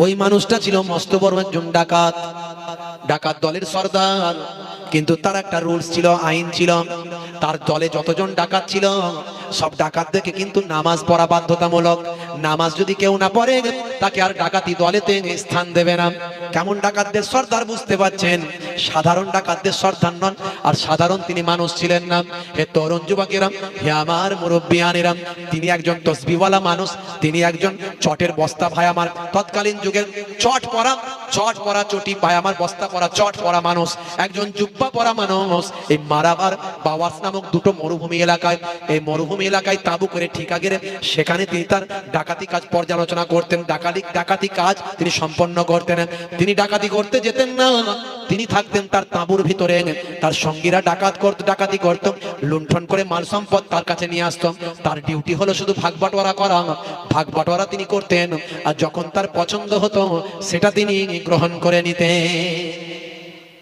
ওই মানুষটা ছিল মস্ত বড় একজন ডাকাত, ডাকাত দলের সর্দার। কিন্তু তার একটা রুলস ছিল, আইন ছিল। তার দলে যতজন ডাকাত ছিল সব ডাকাতদেরকে কিন্তু নামাজ পড়া বাধ্যতামূলক। নামাজ যদি কেউ না পড়ে তাকে আর ডাকাতি দলেতে স্থান দেবে না। কেমন ডাকাতদের সর্দার বুঝতে পারছেন? সাধারণ ডাকাতদের সর্দার নন, আর সাধারণ তিনি মানুষ ছিলেন না। হে তরুণ যুবকেরাম, হে আমার মুরব্বিয়ানেরাম, তিনি একজন তসবিওয়ালা মানুষ। তিনি একজন চটের বস্তা, ভাই আমার তৎকালীন যুগের চট পরা চটি, ভাই আমার বস্তা পরা চট পরা মানুষ, একজন জুব্বা পরা মানুষ। এই মারাবার বাওয়াস নামক দুটো মরুভূমি এলাকায়, এই মরুভূমি এলাকায় তাঁবু করে ঠিকা গেড়ে সেখানে তিনি তার ডাকাতি কাজ পর্যালোচনা করতেন, ডাকাতি কাজ তিনি সম্পন্ন করতেন। তিনি ডাকাতি করতে যেতেন না, তিনি থাকতেন তার তাঁবুর ভিতরে। তার সঙ্গীরা ডাকাতি করত, লুণ্ঠন করে মাল সম্পদ তার কাছে নিয়ে আসতো। তার ডিউটি হলো শুধু ভাগ বাটোয়ারা তিনি করতেন, আর যখন তার পছন্দ হতো সেটা তিনি গ্রহণ করে নিতেন।